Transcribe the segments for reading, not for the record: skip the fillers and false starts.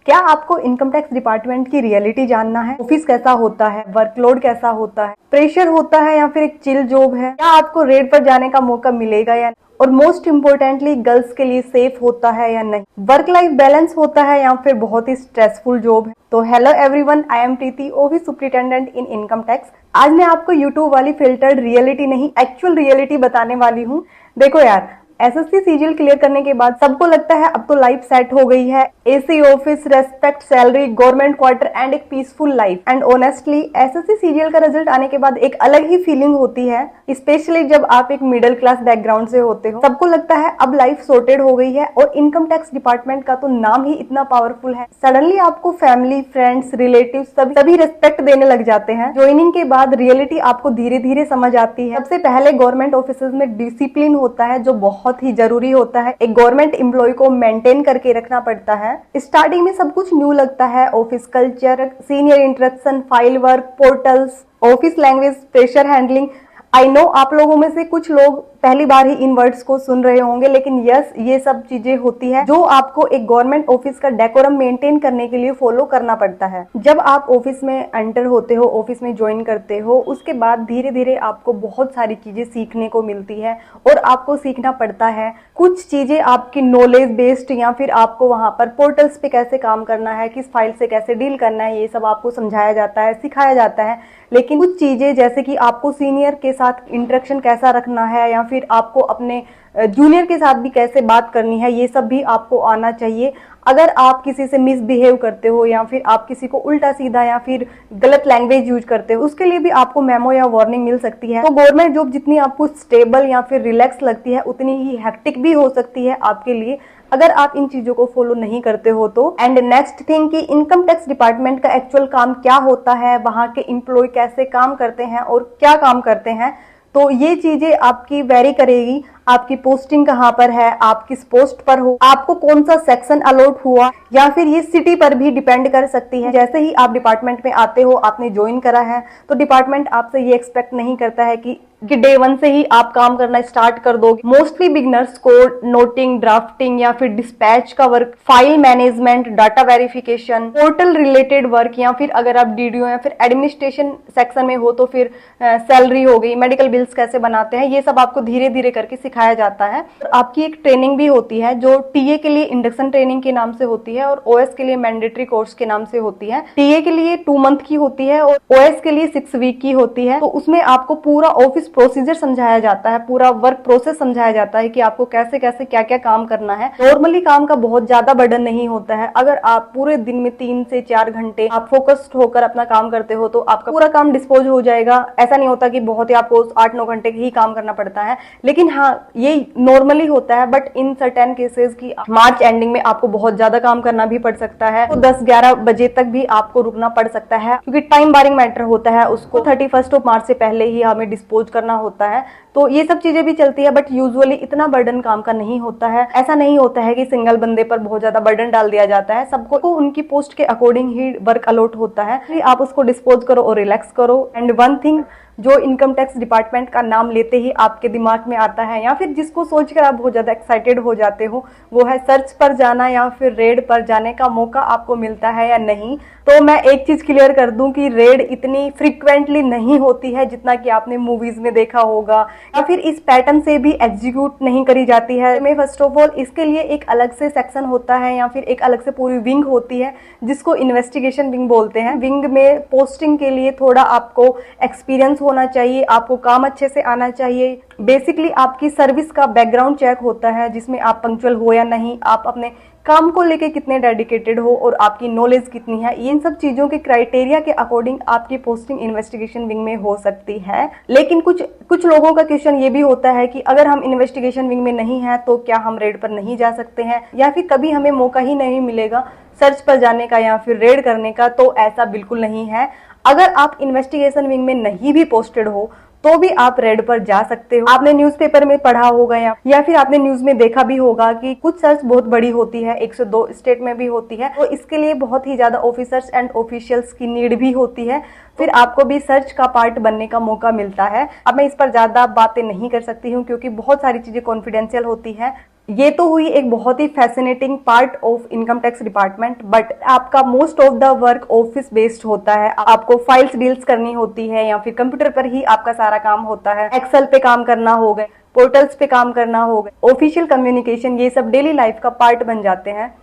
क्या आपको income tax department की रियलिटी जानना है? ऑफिस कैसा होता है, वर्कलोड कैसा होता है, प्रेशर होता है या फिर एक चिल जॉब है? क्या आपको रेड पर जाने का मौका मिलेगा या नहीं? और मोस्ट इम्पोर्टेंटली गर्ल्स के लिए सेफ होता है या नहीं? वर्क लाइफ बैलेंस होता है या फिर बहुत ही स्ट्रेसफुल जॉब है? तो hello everyone, I am Preeti, office superintendent in income tax. आज मैं आपको यूट्यूब वाली फिल्टर्ड रियलिटी नहीं, एक्चुअल रियलिटी बताने वाली हूँ। देखो यार, एसएससी सीजीएल क्लियर करने के बाद सबको लगता है अब तो लाइफ सेट हो गई है, AC office, respect, salary, government quarter and एक peaceful life. And honestly SSC CGL का रिजल्ट आने के बाद एक अलग ही फीलिंग होती है, स्पेशली जब आप एक मिडिल क्लास बैकग्राउंड से होते हो। सबको लगता है अब लाइफ सॉर्टेड हो गई है और इनकम टैक्स डिपार्टमेंट का तो नाम ही इतना पावरफुल है। सडनली आपको फैमिली, फ्रेंड्स, रिलेटिव्स सभी रिस्पेक्ट देने लग जाते हैं। ज्वाइनिंग के बाद रियलिटी आपको धीरे धीरे समझ आती है। सबसे पहले गवर्नमेंट ऑफिसेज में डिसिप्लिन होता है जो बहुत ही जरूरी होता है। एक गवर्नमेंट एम्प्लॉय को मेंटेन करके रखना पड़ता है। स्टार्टिंग में सब कुछ न्यू लगता है, office culture, senior interaction, file work, portals, office language, pressure handling. I know आप लोगों में से कुछ लोग पहली बार ही इन वर्ड्स को सुन रहे होंगे, लेकिन यस, ये सब चीजें होती है जो आपको एक गवर्नमेंट ऑफिस का डेकोरम मेंटेन करने के लिए फॉलो करना पड़ता है। जब आप ऑफिस में एंटर होते हो, ऑफिस में ज्वाइन करते हो, उसके बाद धीरे धीरे आपको बहुत सारी चीजें सीखने को मिलती है और आपको सीखना पड़ता है। कुछ चीजें आपकी नॉलेज बेस्ड या फिर आपको वहां पर पोर्टल्स पे कैसे काम करना है, किस फाइल से कैसे डील करना है, ये सब आपको समझाया जाता है, सिखाया जाता है। लेकिन कुछ चीजें जैसे कि आपको सीनियर के साथ इंटरेक्शन कैसा रखना है या फिर आपको अपने जूनियर के साथ भी कैसे बात करनी है, ये सब भी आपको आना चाहिए। अगर आप किसी से मिसबिहेव करते हो या फिर आप किसी को उल्टा सीधा या फिर गलत लैंग्वेज यूज करते हो, उसके लिए भी आपको मेमो या वार्निंग मिल सकती है। तो गवर्नमेंट जॉब जितनी आपको स्टेबल या फिर रिलैक्स लगती है, उतनी ही हेक्टिक भी हो सकती है आपके लिए अगर आप इन चीजों को फॉलो नहीं करते हो तो। एंड नेक्स्ट थिंग कि इनकम टैक्स डिपार्टमेंट का एक्चुअल काम क्या होता है, वहां के एम्प्लॉय कैसे काम करते हैं और क्या काम करते हैं, तो ये चीजें आपकी वेरी करेगी। आपकी पोस्टिंग कहाँ पर है, आप किस पोस्ट पर हो, आपको कौन सा सेक्शन अलॉट हुआ, या फिर ये सिटी पर भी डिपेंड कर सकती है। जैसे ही आप डिपार्टमेंट में आते हो, आपने ज्वाइन करा है, तो डिपार्टमेंट आपसे ये एक्सपेक्ट नहीं करता है कि डे वन से ही आप काम करना स्टार्ट कर दोगे। मोस्टली बिगनर्स को नोटिंग, ड्राफ्टिंग या फिर डिस्पैच का work, file management, data verification, portal related work, या फिर अगर आप डीडीओ या फिर एडमिनिस्ट्रेशन सेक्शन में हो तो फिर सैलरी हो गई, मेडिकल बिल्स कैसे बनाते हैं, ये सब आपको धीरे धीरे करके सिखाया जाता है। और आपकी एक ट्रेनिंग भी होती है जो टीए के लिए इंडक्शन ट्रेनिंग के नाम से होती है और ओएस के लिए मैंडेटरी कोर्स के नाम से होती है। टीए के लिए 2 मंथ की होती है और ओएस के लिए 6 वीक की होती है। तो उसमें आपको पूरा ऑफिस प्रोसीजर समझाया जाता है, पूरा वर्क प्रोसेस समझाया जाता है कि आपको कैसे कैसे क्या क्या काम करना है। नॉर्मली काम का बहुत ज्यादा बर्डन नहीं होता है। अगर आप पूरे दिन में 3 से 4 घंटे आप फोकस्ड होकर अपना काम करते हो तो आपका पूरा काम डिस्पोज हो जाएगा। ऐसा नहीं होता कि बहुत ही आपको 8-9 घंटे ही काम करना पड़ता है, लेकिन हाँ, ये नॉर्मली होता है। बट इन सर्टेन केसेस की मार्च एंडिंग में आपको बहुत ज्यादा काम करना भी पड़ सकता है, तो 10-11 बजे तक भी आपको रुकना पड़ सकता है, क्योंकि टाइम बारिंग मैटर होता है। उसको 31 मार्च से पहले ही हमें डिस्पोज करना होता है। तो ये सब चीजें भी चलती है, बट यूजुअली इतना बर्डन काम का नहीं होता है। ऐसा नहीं होता है कि सिंगल बंदे पर बहुत ज्यादा बर्डन डाल दिया जाता है। सबको उनकी पोस्ट के अकॉर्डिंग ही वर्क अलॉट होता है। आप उसको डिस्पोज करो और रिलैक्स करो। एंड वन थिंग जो इनकम टैक्स डिपार्टमेंट का नाम लेते ही आपके दिमाग में आता है या फिर जिसको सोचकर आप बहुत ज्यादा एक्साइटेड हो जाते हो, वो है सर्च पर जाना या फिर रेड पर जाने का मौका आपको मिलता है या नहीं। तो मैं एक चीज क्लियर कर दूं कि रेड इतनी फ्रीक्वेंटली नहीं होती है जितना कि आपने मूवीज में देखा होगा, या फिर इस पैटर्न से भी एग्जीक्यूट नहीं करी जाती है। मैं फर्स्ट ऑफ ऑल इसके लिए एक अलग से सेक्शन होता है या फिर एक अलग से पूरी विंग होती है जिसको इन्वेस्टिगेशन विंग बोलते हैं। विंग में पोस्टिंग के लिए थोड़ा आपको एक्सपीरियंस होना चाहिए, आपको काम अच्छे से आना चाहिए। बेसिकली आपकी सर्विस का बैकग्राउंड चेक होता है जिसमें आप पंक्चुअल हो या नहीं, आप अपने काम को लेके कितने डेडिकेटेड हो और आपकी नॉलेज कितनी है। इन सब चीजों के क्राइटेरिया के अकॉर्डिंग आपकी पोस्टिंग इन्वेस्टिगेशन विंग में हो सकती है। लेकिन कुछ लोगों का क्वेश्चन ये भी होता है कि अगर हम इन्वेस्टिगेशन विंग में नहीं है तो क्या हम रेड पर नहीं जा सकते हैं, या फिर कभी हमें मौका ही नहीं मिलेगा सर्च पर जाने का या फिर रेड करने का। तो ऐसा बिल्कुल नहीं है। अगर आप इन्वेस्टिगेशन विंग में नहीं भी पोस्टेड हो तो भी आप रेड पर जा सकते हो। आपने न्यूज़पेपर में पढ़ा होगा या फिर आपने न्यूज में देखा भी होगा कि कुछ सर्च बहुत बड़ी होती है, 102 स्टेट में भी होती है, तो इसके लिए बहुत ही ज्यादा ऑफिसर्स एंड ऑफिशियल्स की नीड भी होती है। फिर आपको भी सर्च का पार्ट बनने का मौका मिलता है। अब मैं इस पर ज्यादा बातें नहीं कर सकती हूँ क्योंकि बहुत सारी चीजें कॉन्फिडेंशियल होती है। ये तो हुई एक बहुत ही fascinating part of income tax department, but आपका most of the work office based होता है। आपको फाइल्स डील्स करनी होती है या फिर कंप्यूटर पर ही आपका सारा काम होता है। एक्सेल पे काम करना हो गए, पोर्टल्स पे काम करना हो गए, ऑफिशियल कम्युनिकेशन, ये सब डेली लाइफ का पार्ट बन जाते हैं।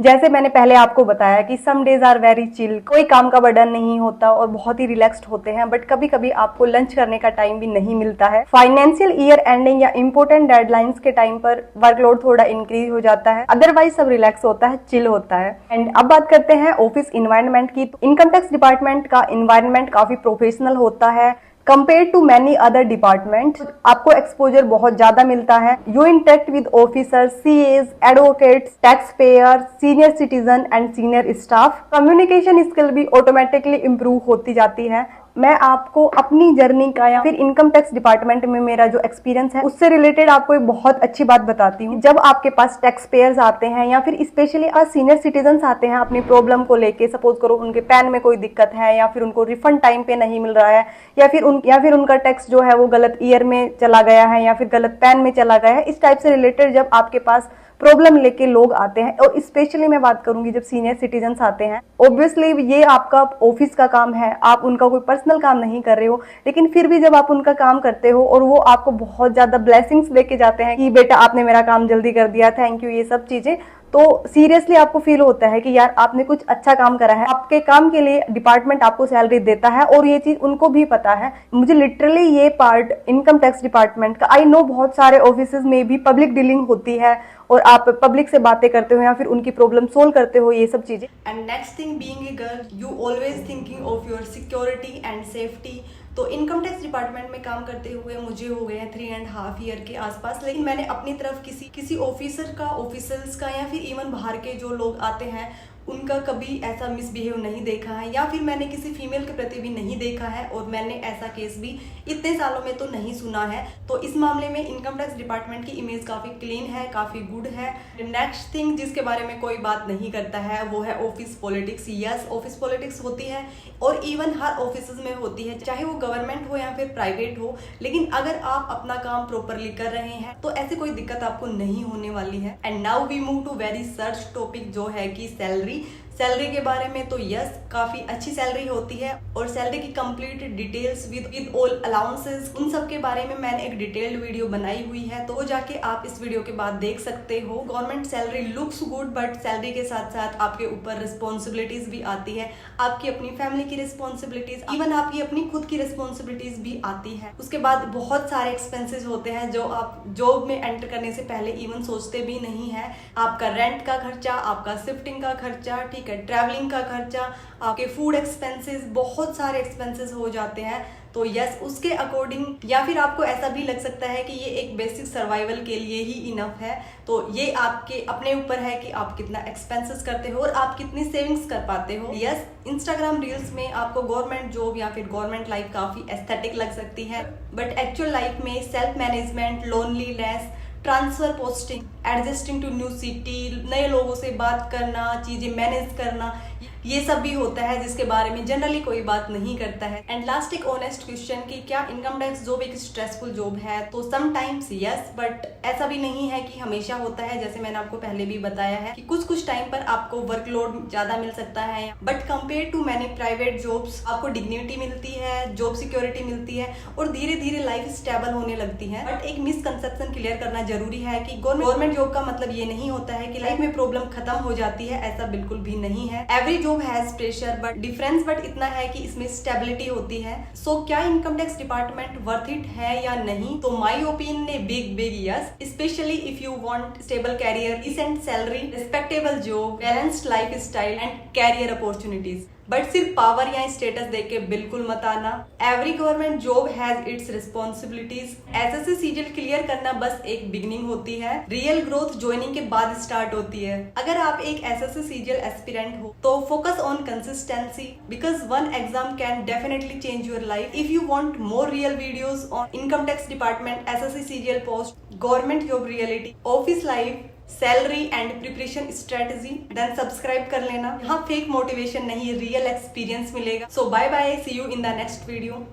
जैसे मैंने पहले आपको बताया कि some days are very chill, कोई काम का बर्डन नहीं होता और बहुत ही रिलैक्स्ड होते हैं, बट कभी कभी आपको लंच करने का टाइम भी नहीं मिलता है। फाइनेंशियल ईयर एंडिंग या इंपॉर्टेंट डेडलाइंस के टाइम पर वर्कलोड थोड़ा इंक्रीज हो जाता है, अदरवाइज सब रिलैक्स होता है, चिल होता है। एंड अब बात करते हैं ऑफिस इन्वायरमेंट की। तो इनकम टैक्स डिपार्टमेंट का इन्वायरमेंट काफी प्रोफेशनल होता है compare to many other department. आपको एक्सपोजर बहुत ज्यादा मिलता है। You interact with officer, CAs, advocates, tax payer, senior citizen and senior staff. Communication skill भी ऑटोमेटिकली इम्प्रूव होती जाती है। मैं आपको अपनी जर्नी का या फिर इनकम टैक्स डिपार्टमेंट में मेरा जो एक्सपीरियंस है उससे रिलेटेड आपको एक बहुत अच्छी बात बताती हूँ। जब आपके पास टैक्स पेयर्स आते हैं या फिर स्पेशली सीनियर सिटीजन्स आते हैं अपनी प्रॉब्लम को लेके, सपोज करो उनके पैन में कोई दिक्कत है या फिर उनको रिफंड टाइम पे नहीं मिल रहा है या फिर उनका टैक्स जो है वो गलत ईयर में चला गया है या फिर गलत पैन में चला गया है, इस टाइप से रिलेटेड जब आपके पास प्रॉब्लम लेके लोग आते हैं, और स्पेशली मैं बात करूंगी जब सीनियर सिटीजन्स आते हैं, ऑब्वियसली ये आपका ऑफिस का काम है, आप उनका कोई पर्सनल काम नहीं कर रहे हो, लेकिन फिर भी जब आप उनका काम करते हो और वो आपको बहुत ज्यादा ब्लेसिंग्स देके जाते हैं कि बेटा आपने मेरा काम जल्दी कर दिया, थैंक यू, ये सब चीजें, तो सीरियसली आपको फील होता है कि यार आपने कुछ अच्छा काम करा है। आपके काम के लिए डिपार्टमेंट आपको सैलरी देता है और ये चीज उनको भी पता है। मुझे लिटरली ये पार्ट इनकम टैक्स डिपार्टमेंट का, आई नो बहुत सारे ऑफिसेज में भी पब्लिक डीलिंग होती है और आप पब्लिक से बातें करते हो या फिर उनकी प्रॉब्लम सोल्व करते हो, ये सब चीजें। And next thing, being a girl, you always thinking of your security and safety. तो इनकम टैक्स डिपार्टमेंट में काम करते हुए मुझे हो गए हैं 3.5 ईयर के आसपास, लेकिन मैंने अपनी तरफ किसी ऑफिसर का, ऑफिसर्स का या फिर इवन बाहर के जो लोग आते हैं उनका कभी ऐसा मिसबिहेव नहीं देखा है, या फिर मैंने किसी फीमेल के प्रति भी नहीं देखा है, और मैंने ऐसा केस भी इतने सालों में तो नहीं सुना है। तो इस मामले में इनकम टैक्स डिपार्टमेंट की इमेज काफ़ी क्लीन है, काफ़ी गुड है। नेक्स्ट थिंग जिसके बारे में कोई बात नहीं करता है वो है office politics. Yes, office politics होती है और इवन हर ऑफिस में होती है, चाहे वो गवर्नमेंट हो या फिर प्राइवेट हो, लेकिन अगर आप अपना काम प्रॉपरली कर रहे हैं तो ऐसी कोई दिक्कत आपको नहीं होने वाली है। And now we move to very search topic, जो है कि सैलरी के बारे में। तो यस, काफी अच्छी सैलरी होती है और सैलरी की complete details with all allowances, उन सब के बारे में मैंने एक डिटेल्ड वीडियो बनाई हुई है, तो वो जाके आप इस वीडियो के बाद देख सकते हो। Government salary looks good, but salary के साथ साथ आपके ऊपर रिस्पॉन्सिबिलिटीज भी आती है, आपकी अपनी फैमिली की रिस्पॉन्सिबिलिटीज, इवन आपकी अपनी खुद की रिस्पॉन्सिबिलिटीज भी आती है। उसके बाद बहुत सारे एक्सपेंसेस होते हैं जो आप जॉब में एंटर करने से पहले इवन सोचते भी नहीं है। आपका रेंट का खर्चा, आपका शिफ्टिंग का खर्चा, ठीक है, ट्रैवलिंग का खर्चा, आपके फूड एक्सपेंसेस, बहुत सारे एक्सपेंसेस हो जाते हैं। तो यस, उसके अकॉर्डिंग, या फिर आपको ऐसा भी लग सकता है कि ये एक बेसिक सर्वाइवल के लिए ही इनफ है, तो ये आपके अपने ऊपर है कि आप कितना एक्सपेंसेस करते हो और आप कितनी सेविंग्स कर पाते हो। यस, इंस्टाग्राम रील्स में आपको गवर्नमेंट जॉब या फिर गवर्नमेंट लाइफ काफी एस्थेटिक लग सकती है, बट एक्चुअल लाइफ में self management, loneliness, transfer posting, adjusting to new city, नए लोगों से बात करना, चीजें मैनेज करना, ये सब भी होता है जिसके बारे में जनरली कोई बात नहीं करता है। एंड लास्ट एक ऑनेस्ट क्वेश्चन कि क्या इनकम टैक्स जॉब एक स्ट्रेसफुल जॉब है? तो समटाइम्स यस, बट ऐसा भी नहीं है कि हमेशा होता है। जैसे मैंने आपको पहले भी बताया है कि कुछ टाइम पर आपको वर्कलोड ज्यादा मिल सकता है, but compare to many private jobs आपको डिग्निटी मिलती है, जॉब सिक्योरिटी मिलती है और धीरे धीरे लाइफ स्टेबल होने लगती है। बट एक मिसकंसेप्शन क्लियर करना जरूरी है कि गवर्नमेंट जॉब का मतलब ये नहीं होता है कि लाइफ में प्रॉब्लम खत्म हो जाती है, ऐसा बिल्कुल भी नहीं है। Every job has pressure, but difference इतना है कि इसमें स्टेबिलिटी होती है। सो क्या income tax department worth it है या नहीं? तो माय ओपिनियन है big yes, specially if you want stable career, decent salary, respectable job, balanced life style and career opportunities. But सिर्फ पावर या स्टेटस देख के बिल्कुल मत आना। Every government job has its responsibilities. SSC CGL clear करना बस एक बिगनिंग होती है, रियल ग्रोथ ज्वाइनिंग के बाद स्टार्ट होती है। अगर आप एक एसएससी सीजीएल एस्पिरेंट हो तो focus on consistency, because one exam can definitely change your life. If you want more real videos on income tax department, SSC CGL post, government job reality, office life, salary and preparation strategy, then subscribe कर लेना। यहाँ fake motivation नहीं, real experience मिलेगा। So bye bye, see you in the next video.